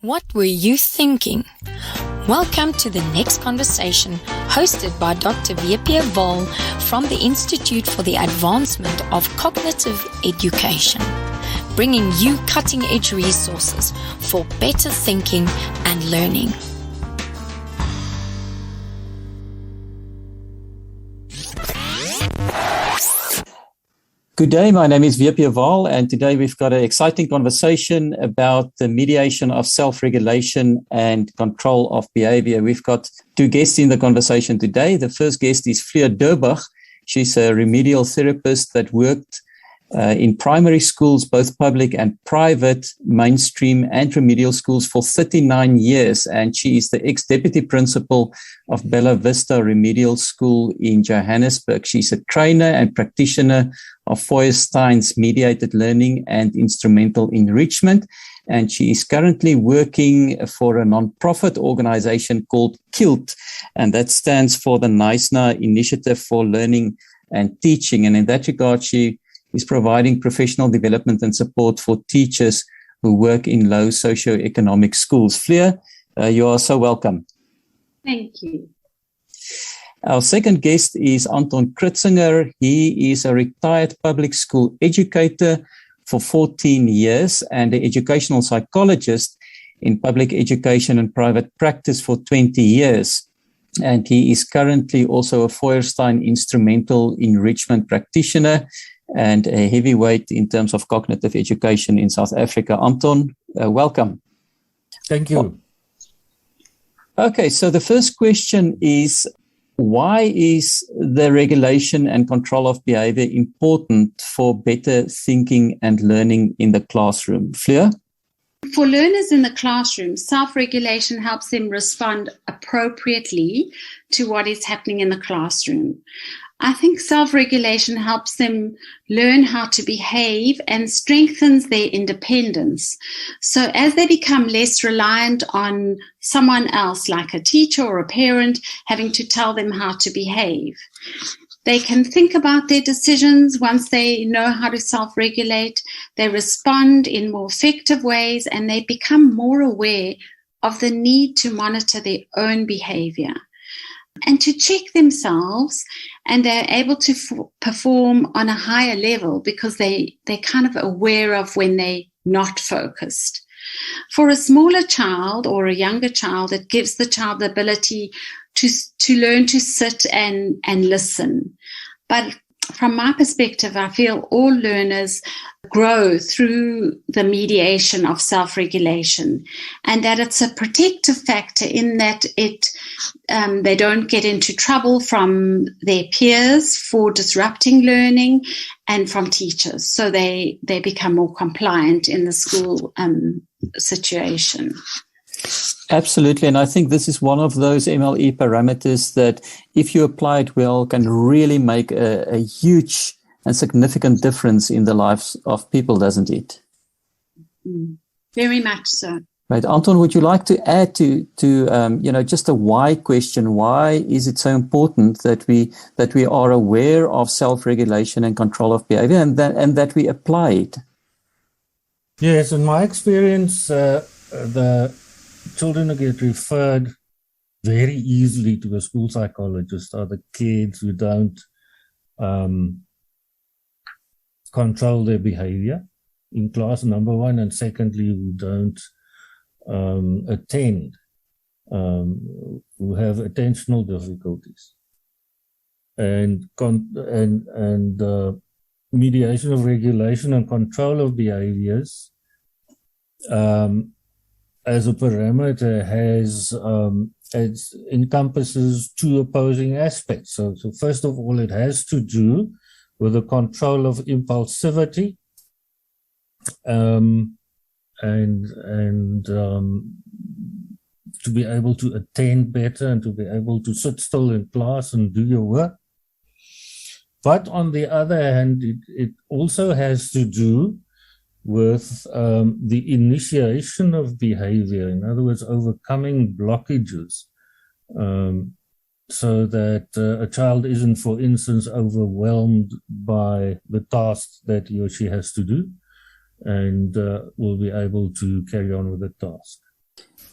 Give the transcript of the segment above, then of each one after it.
What were you thinking? Welcome to the next conversation hosted by Dr WP Wahl from the Institute for the Advancement of Cognitive Education, bringing you cutting-edge resources for better thinking and learning. Good day, my name is WP Wahl, and today we've got an exciting conversation about the mediation of self-regulation and control of behavior. We've got two guests in the conversation today. The first guest is Fleur Durbach. She's a remedial therapist that worked in primary schools, both public and private, mainstream and remedial schools for 39 years. And she is the ex-deputy principal of Bella Vista Remedial School in Johannesburg. She's a trainer and practitioner of Feuerstein's mediated learning and instrumental enrichment. And she is currently working for a non-profit organization called KILT, and that stands for the Neisner Initiative for Learning and Teaching. And in that regard, she is providing professional development and support for teachers who work in low socioeconomic schools. Fleur, you are so welcome. Thank you. Our second guest is Anton Kritzinger. He is a retired public school educator for 14 years and an educational psychologist in public education and private practice for 20 years. And he is currently also a Feuerstein instrumental enrichment practitioner and a heavyweight in terms of cognitive education in South Africa. Anton, welcome. Thank you. Okay, so the first question is, why is the regulation and control of behavior important for better thinking and learning in the classroom? Fleur? For learners in the classroom, self-regulation helps them respond appropriately to what is happening in the classroom. I think self-regulation helps them learn how to behave and strengthens their independence. So as they become less reliant on someone else, like a teacher or a parent, having to tell them how to behave, they can think about their decisions once they know how to self-regulate. They respond in more effective ways, and they become more aware of the need to monitor their own behavior and to check themselves, and they're able to perform on a higher level because they're kind of aware of when they're not focused. For a smaller child or a younger child, it gives the child the ability to learn to sit and listen. But from my perspective, I feel all learners grow through the mediation of self-regulation, and that it's a protective factor in that they don't get into trouble from their peers for disrupting learning and from teachers. So they become more compliant in the school situation. Absolutely. And I think this is one of those MLE parameters that, if you apply it well, can really make a huge and significant difference in the lives of people, doesn't it? Very much so. Right. Anton, would you like to add to just a why question? Why is it so important that we are aware of self-regulation and control of behavior and that we apply it? Yes, in my experience, the children who get referred very easily to a school psychologist are the kids who don't control their behavior in class, number one, and secondly, who don't attend, who have attentional difficulties. And mediation of regulation and control of behaviors as a parameter it encompasses two opposing aspects. So first of all, it has to do with the control of impulsivity and to be able to attend better and to be able to sit still in class and do your work. But on the other hand, it also has to do with the initiation of behavior, in other words, overcoming blockages, so that a child isn't, for instance, overwhelmed by the tasks that he or she has to do and will be able to carry on with the task.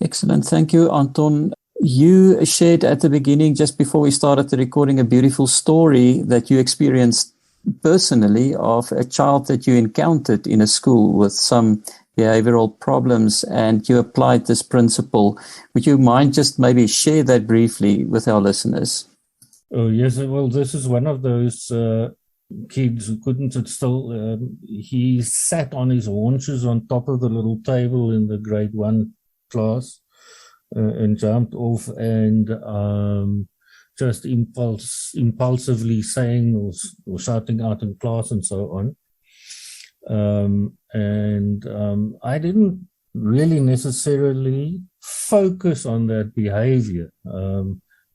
Excellent. Thank you, Anton. You shared at the beginning, just before we started the recording, a beautiful story that you experienced personally of a child that you encountered in a school with some behavioral problems, and you applied this principle. Would you mind just maybe share that briefly with our listeners? Oh, yes. Well, this is one of those kids who couldn't sit still. He sat on his haunches on top of the little table in the grade 1 class and jumped off and just impulsively saying or shouting out in class and so on. I didn't really necessarily focus on that behavior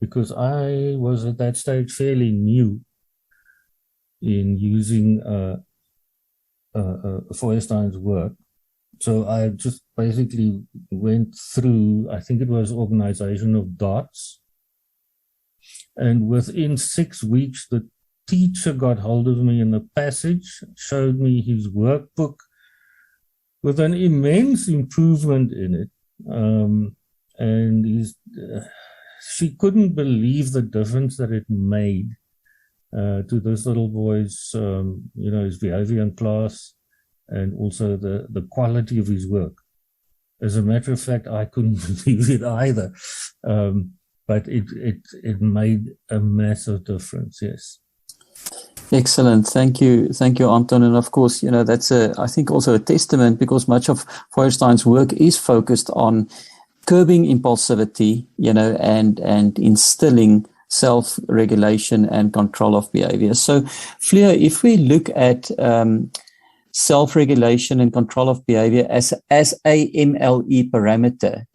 because I was at that stage fairly new in using Feuerstein's work. So I just basically went through, I think it was organization of dots. And within 6 weeks, the teacher got hold of me in the passage, showed me his workbook with an immense improvement in it. She couldn't believe the difference that it made to this little boy's, his behavior in class and also the quality of his work. As a matter of fact, I couldn't believe it either. But it made a massive difference, yes. Excellent. Thank you, Anton. And of course, that's I think also a testament, because much of Feuerstein's work is focused on curbing impulsivity, and instilling self-regulation and control of behavior. So, Fleur, if we look at self-regulation and control of behavior as a MLE parameter,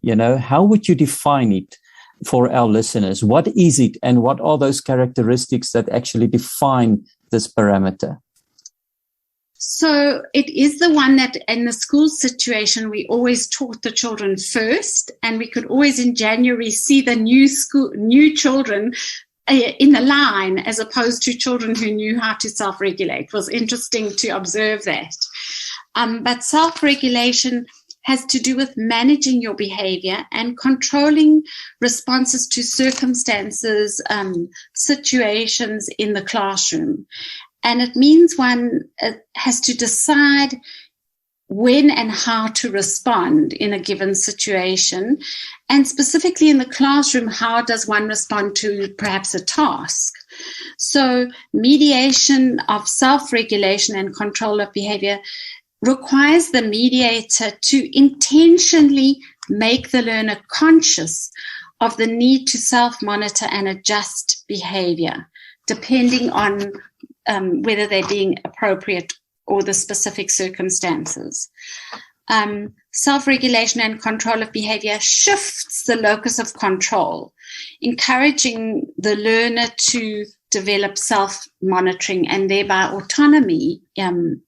how would you define it for our listeners? What is it, and what are those characteristics that actually define this parameter? So it is the one that in the school situation, we always taught the children first, and we could always in January see the new children in the line, as opposed to children who knew how to self-regulate. It was interesting to observe that. But self-regulation has to do with managing your behavior and controlling responses to circumstances, situations in the classroom. And it means one has to decide when and how to respond in a given situation. And specifically in the classroom, how does one respond to perhaps a task? So mediation of self-regulation and control of behavior requires the mediator to intentionally make the learner conscious of the need to self-monitor and adjust behavior, depending on whether they're being appropriate or the specific circumstances. Self-regulation and control of behavior shifts the locus of control, encouraging the learner to develop self-monitoring and thereby autonomy. And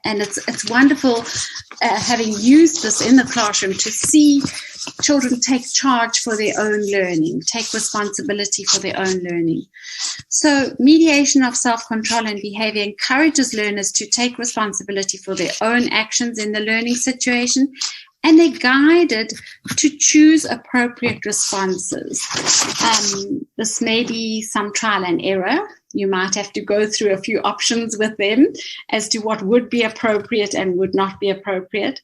it's wonderful having used this in the classroom to see children take charge for their own learning, take responsibility for their own learning. So mediation of self-control and behavior encourages learners to take responsibility for their own actions in the learning situation, and they're guided to choose appropriate responses. This may be some trial and error. You might have to go through a few options with them as to what would be appropriate and would not be appropriate.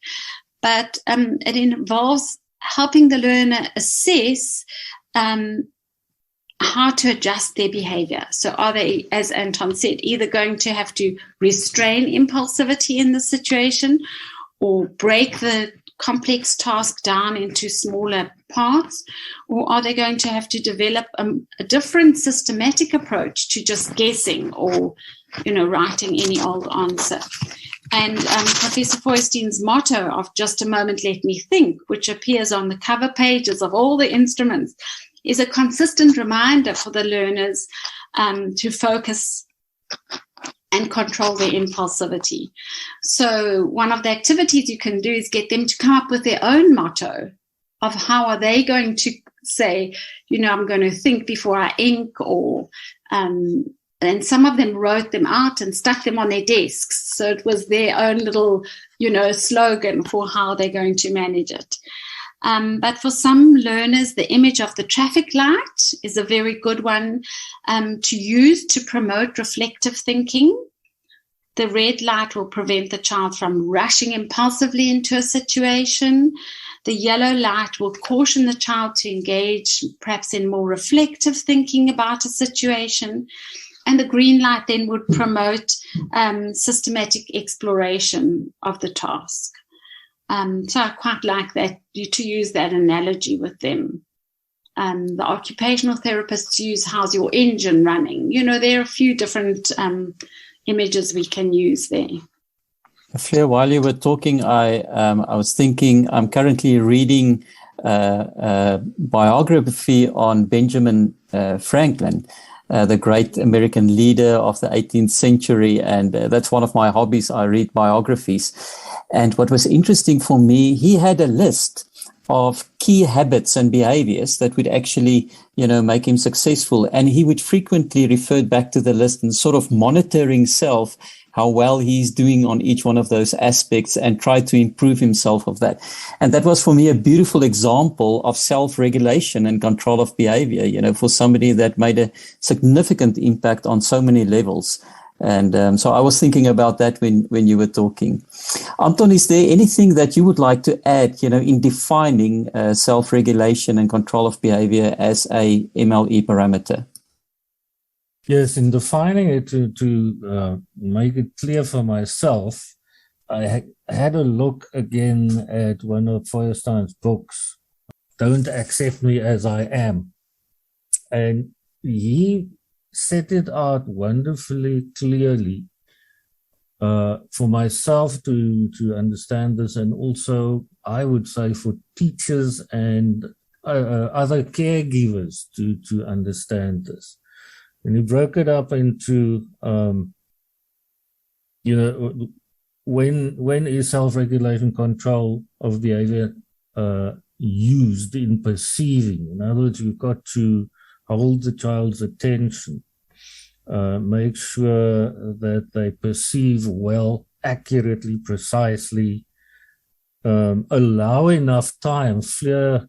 But it involves helping the learner assess how to adjust their behavior. So are they, as Anton said, either going to have to restrain impulsivity in the situation or break the complex task down into smaller parts, or are they going to have to develop a different systematic approach to just guessing or, writing any old answer? And Professor Feuerstein's motto of "just a moment, let me think," which appears on the cover pages of all the instruments, is a consistent reminder for the learners to focus and control their impulsivity. So one of the activities you can do is get them to come up with their own motto of how are they going to say, I'm going to think before I ink, or and some of them wrote them out and stuck them on their desks. So it was their own little, slogan for how they're going to manage it. But for some learners, the image of the traffic light is a very good one to use to promote reflective thinking. The red light will prevent the child from rushing impulsively into a situation. The yellow light will caution the child to engage perhaps in more reflective thinking about a situation. And the green light then would promote systematic exploration of the task. So I quite like that, to use that analogy with them. The occupational therapists use how's your engine running. There are a few different images we can use there. Fleur, while you were talking, I was thinking I'm currently reading a biography on Benjamin Franklin, the great American leader of the 18th century. And that's one of my hobbies. I read biographies. And what was interesting for me, he had a list of key habits and behaviors that would actually, make him successful. And he would frequently refer back to the list and sort of monitor himself, how well he's doing on each one of those aspects, and try to improve himself of that. And that was for me a beautiful example of self-regulation and control of behavior, for somebody that made a significant impact on so many levels. And so I was thinking about that when you were talking. Anton, is there anything that you would like to add, in defining self-regulation and control of behavior as a MLE parameter? Yes, in defining it, to make it clear for myself, I had a look again at one of Feuerstein's books, Don't Accept Me As I Am. And he set it out wonderfully clearly for myself to understand this, and also, I would say, for teachers and other caregivers to understand this. And he broke it up into, when is self-regulation control of behavior used in perceiving? In other words, you've got to hold the child's attention, make sure that they perceive well, accurately, precisely, allow enough time. Fleur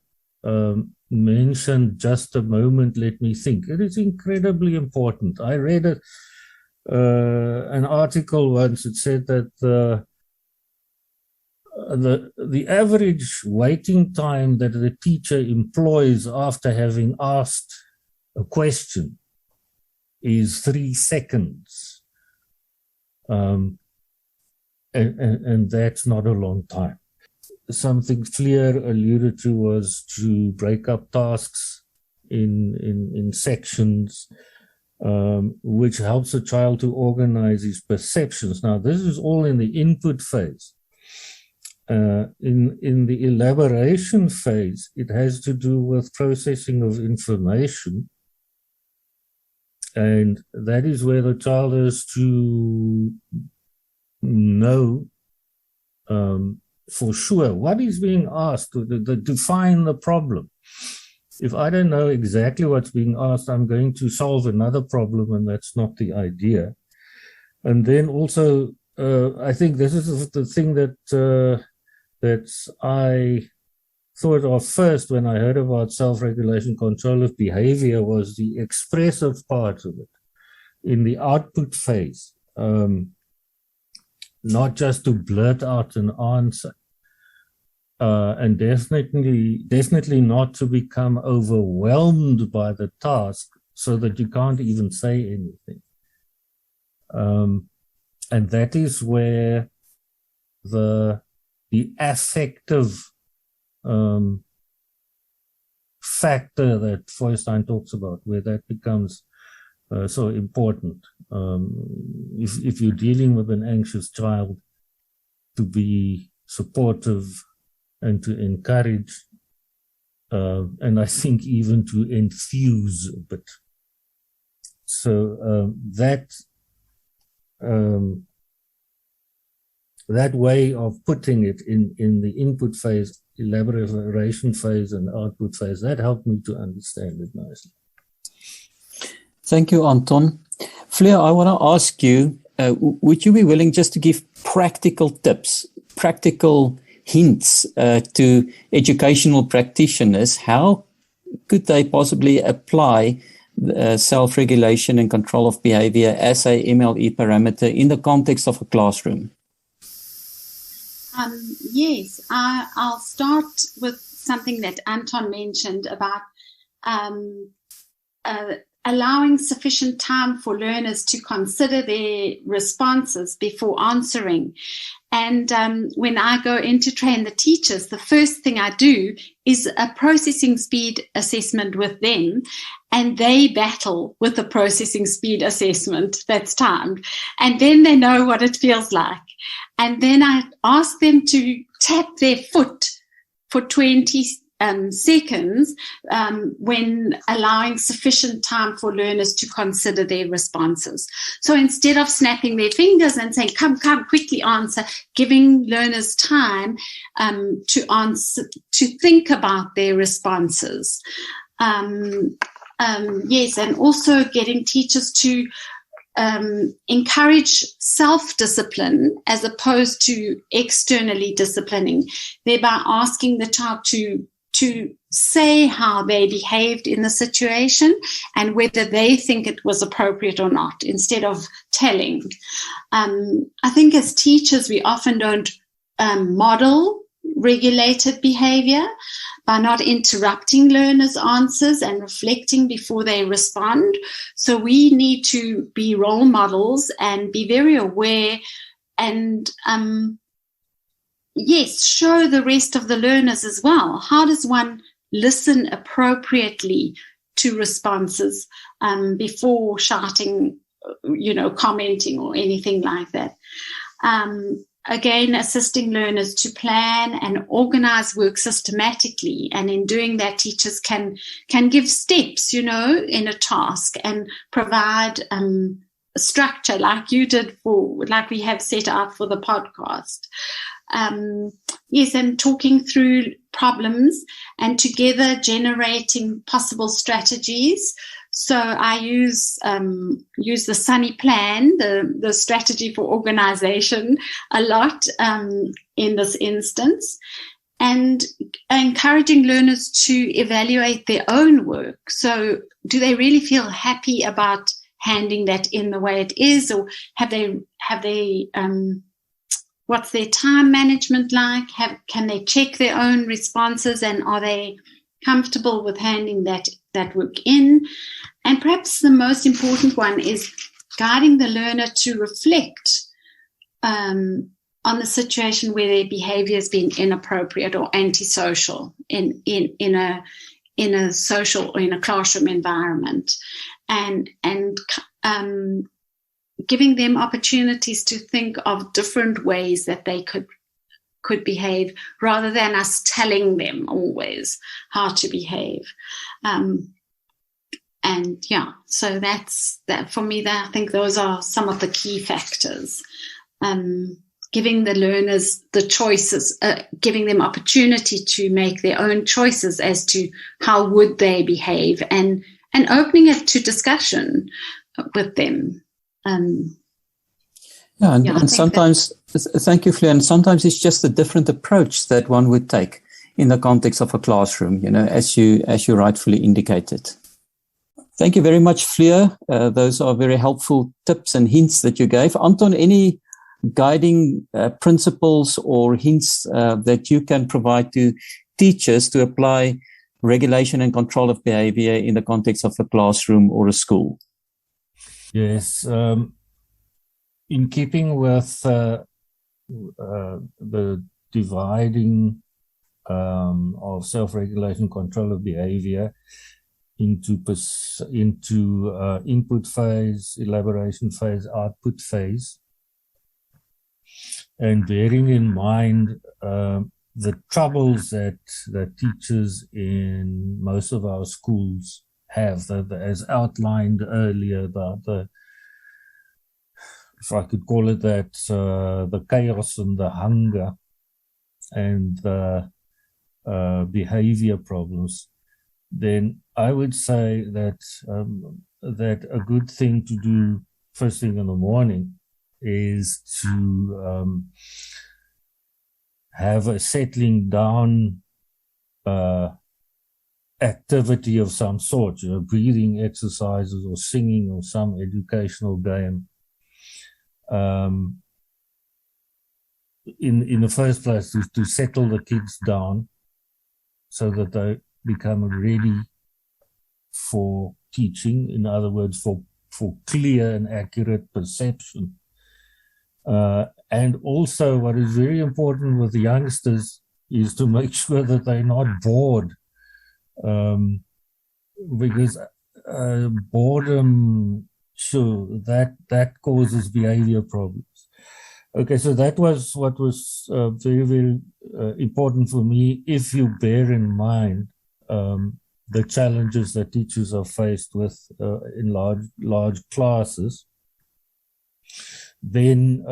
mentioned just a moment, let me think. It is incredibly important. I read an article once. It said that the average waiting time that the teacher employs after having asked a question is 3 seconds. And that's not a long time. Something Fleur alluded to was to break up tasks in sections, which helps a child to organize his perceptions. Now, this is all in the input phase. In the elaboration phase, it has to do with processing of information. And that is where the child has to know for sure what is being asked, to define the problem. If I don't know exactly what's being asked, I'm going to solve another problem, and that's not the idea. And then also, I think this is the thing that I thought of first when I heard about self-regulation, control of behavior, was the expressive part of it in the output phase. Not just to blurt out an answer, and definitely not to become overwhelmed by the task so that you can't even say anything. And that is where the affective factor that Feuerstein talks about, where that becomes so important. If you're dealing with an anxious child, to be supportive and to encourage, and I think even to enthuse a bit. So that way of putting it in the input phase, elaboration phase, and output phase, that helped me to understand it nicely. Thank you, Anton. Fleur, I want to ask you, would you be willing just to give practical tips, practical hints to educational practitioners? How could they possibly apply self-regulation and control of behavior as a MLE parameter in the context of a classroom? Yes, I'll start with something that Anton mentioned about allowing sufficient time for learners to consider their responses before answering. And when I go in to train the teachers, the first thing I do is a processing speed assessment with them, and they battle with the processing speed assessment that's timed. And then they know what it feels like. And then I ask them to tap their foot for 20 seconds when allowing sufficient time for learners to consider their responses. So instead of snapping their fingers and saying, come, quickly answer, giving learners time to answer, to think about their responses. Yes, and also getting teachers to encourage self-discipline as opposed to externally disciplining, thereby asking the child to say how they behaved in the situation and whether they think it was appropriate or not, instead of telling. I think as teachers, we often don't model regulated behavior by not interrupting learners' answers and reflecting before they respond. So we need to be role models and be very aware and yes, show the rest of the learners as well. How does one listen appropriately to responses before shouting, commenting or anything like that? Again, assisting learners to plan and organize work systematically. And in doing that, teachers can give steps, in a task and provide structure like you did like we have set out for the podcast. Yes, and talking through problems and together generating possible strategies. So I use the Sunny Plan, the strategy for organization, a lot in this instance, and encouraging learners to evaluate their own work. So do they really feel happy about handing that in the way it is, or have they what's their time management like? Can they check their own responses, and are they comfortable with handing that work in? And perhaps the most important one is guiding the learner to reflect on the situation where their behavior has been inappropriate or antisocial in a social or in a classroom environment, and giving them opportunities to think of different ways that they could behave, rather than us telling them always how to behave. And yeah, so that's that for me. I think those are some of the key factors. Giving the learners the choices, giving them opportunity to make their own choices as to how would they behave, and opening it to discussion with them. And sometimes, thank you, Fleur, and sometimes it's just a different approach that one would take in the context of a classroom, as you rightfully indicated. Thank you very much, Fleur. Those are very helpful tips and hints that you gave. Anton, any guiding principles or hints that you can provide to teachers to apply regulation and control of behavior in the context of a classroom or a school? Yes. In keeping with the dividing of self-regulation, control of behavior into input phase, elaboration phase, output phase, and bearing in mind the troubles that teachers in most of our schools have, as outlined earlier, if I could call it that, the chaos and the hunger and the behavior problems, then I would say that a good thing to do first thing in the morning is to have a settling down activity of some sort, breathing exercises or singing or some educational game. In the first place, to settle the kids down so that they become ready for teaching. In other words, for clear and accurate perception. And also what is very important with the youngsters is to make sure that they're not bored. Because boredom, sure, that causes behavior problems. Okay, so that was what was very, very important for me. If you bear in mind the challenges that teachers are faced with in large classes, then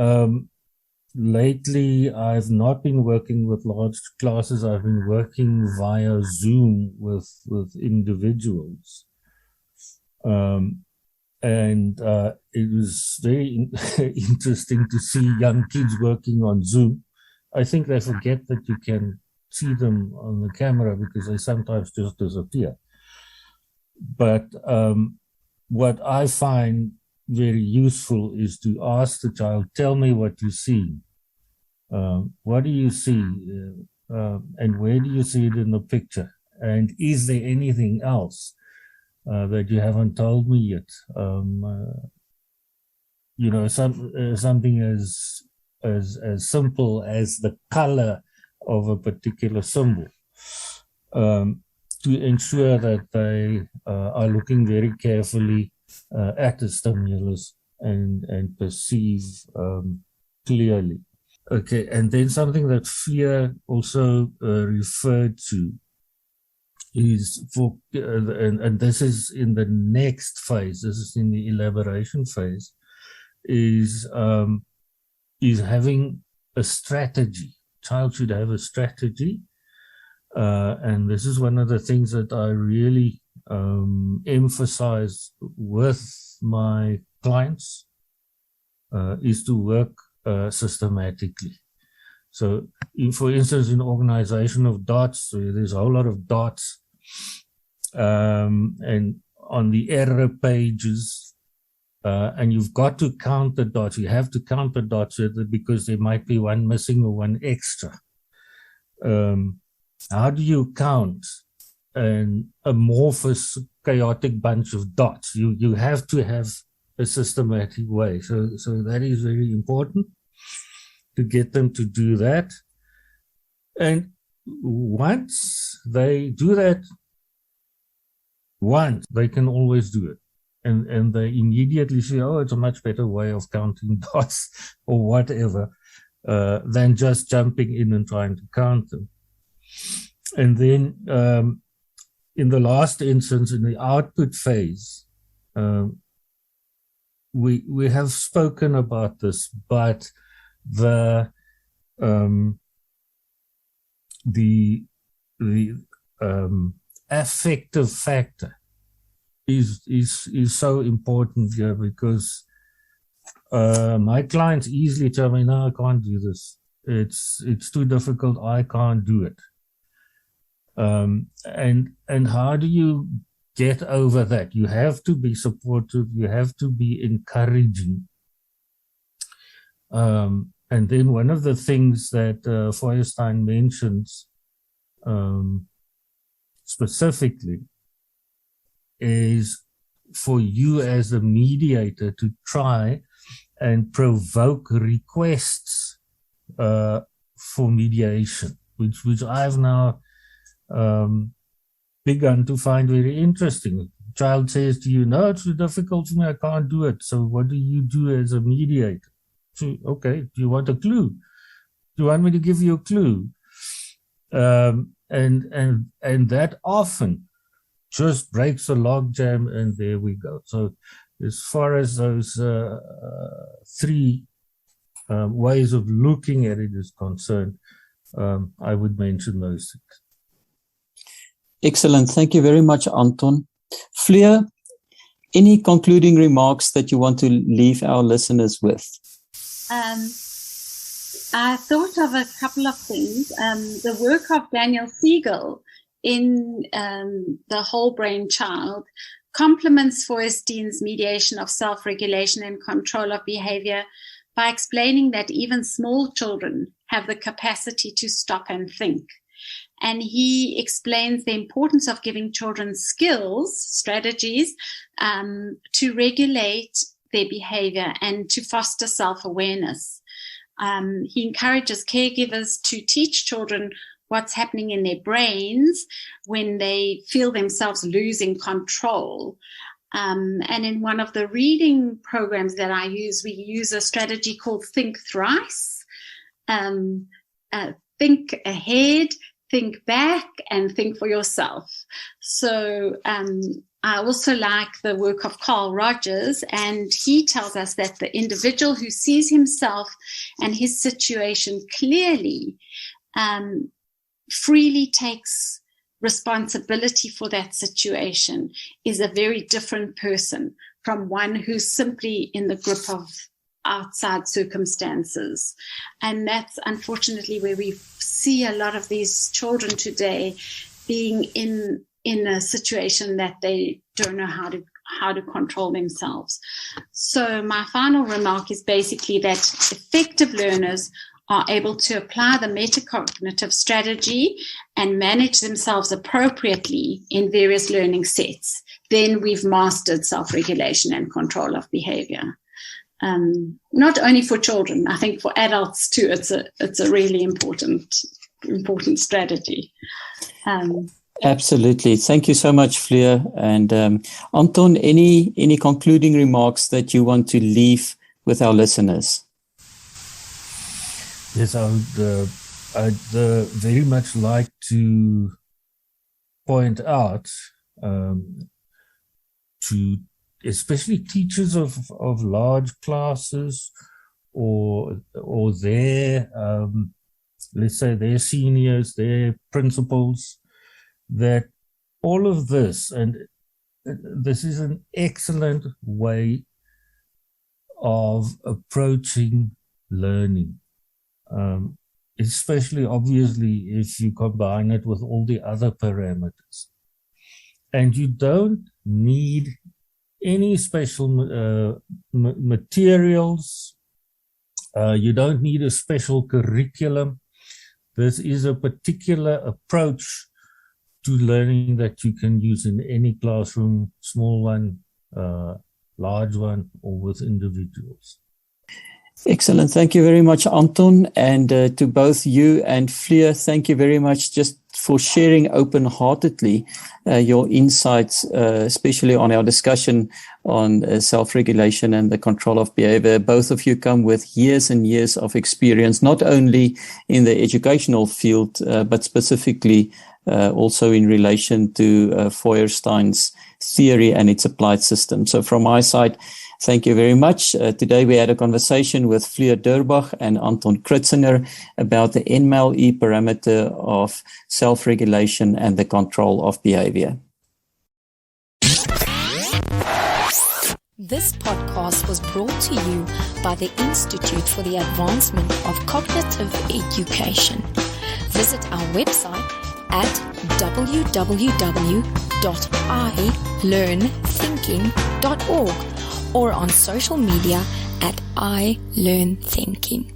lately I've not been working with large classes. I've been working via Zoom with individuals. And it was very interesting to see young kids working on Zoom. I think they forget that you can see them on the camera because they sometimes just disappear. But what I find very useful is to ask the child, tell me what you see. What do you see? And where do you see it in the picture? And is there anything else that you haven't told me yet? Something as simple as the color of a particular symbol, to ensure that they are looking very carefully at the stimulus and perceive clearly. Okay, and then something that Fleur also referred to is for, and this is in the next phase, this is in the elaboration phase, is having a strategy. Child should have a strategy, and this is one of the things that I really emphasize with my clients, is to work systematically. So, for instance, in organization of dots, there's a whole lot of dots, and on the error pages, and you've got to count the dots. You have to count the dots because there might be one missing or one extra. How do you count an amorphous, chaotic bunch of dots? You have to have a systematic way. So that is very important to get them to do that. And once they do that, they can always do it. And they immediately say, oh, it's a much better way of counting dots or whatever, than just jumping in and trying to count them. And then in the last instance, in the output phase, we have spoken about this, but the affective factor is so important here, because my clients easily tell me, no, I can't do this. It's too difficult. I can't do it. And how do you get over that? You have to be supportive. You have to be encouraging. And then one of the things that Feuerstein mentions specifically is for you as a mediator to try and provoke requests for mediation, which I've now begun to find very interesting. Child says to you, no, it's too difficult for me, I can't do it. So what do you do as a mediator? So, okay, do you want a clue? Do you want me to give you a clue? And that often just breaks a logjam, and there we go. So as far as those three ways of looking at it is concerned, I would mention those things. Excellent. Thank you very much, Anton. Fleur, any concluding remarks that you want to leave our listeners with? I thought of a couple of things. The work of Daniel Siegel in The Whole Brain Child complements Feuerstein's mediation of self-regulation and control of behavior by explaining that even small children have the capacity to stop and think. And he explains the importance of giving children skills, strategies, to regulate their behavior and to foster self-awareness. He encourages caregivers to teach children what's happening in their brains when they feel themselves losing control. And in one of the reading programs that I use, we use a strategy called Think Thrice. Think ahead, think back, and think for yourself. So I also like the work of Carl Rogers, and he tells us that the individual who sees himself and his situation clearly freely takes responsibility for that situation is a very different person from one who's simply in the grip of outside circumstances. And that's unfortunately where we see a lot of these children today being in a situation that they don't know how to control themselves. So my final remark is basically that effective learners are able to apply the metacognitive strategy and manage themselves appropriately in various learning sets. Then we've mastered self-regulation and control of behavior. Not only for children, I think for adults too, it's a really important strategy. Absolutely. Thank you so much, Fleur. And Anton, any concluding remarks that you want to leave with our listeners? Yes, I'd very much like to point out to especially teachers of large classes or their, let's say their seniors, their principals, that all of this, and this is an excellent way of approaching learning. Especially obviously if you combine it with all the other parameters. And you don't need any special materials. You don't need a special curriculum. This is a particular approach to learning that you can use in any classroom, small one, large one, or with individuals. Excellent. Thank you very much, Anton. And to both you and Fleur, thank you very much just for sharing open-heartedly your insights, especially on our discussion on self-regulation and the control of behavior. Both of you come with years and years of experience, not only in the educational field, but specifically also in relation to Feuerstein's theory and its applied system. So from my side, thank you very much. Today we had a conversation with Fleur Durbach and Anton Kritzinger about the NMLE parameter of self-regulation and the control of behavior. This podcast was brought to you by the Institute for the Advancement of Cognitive Education. Visit our website at www.ilearnthinking.org or on social media at iLearnThinking.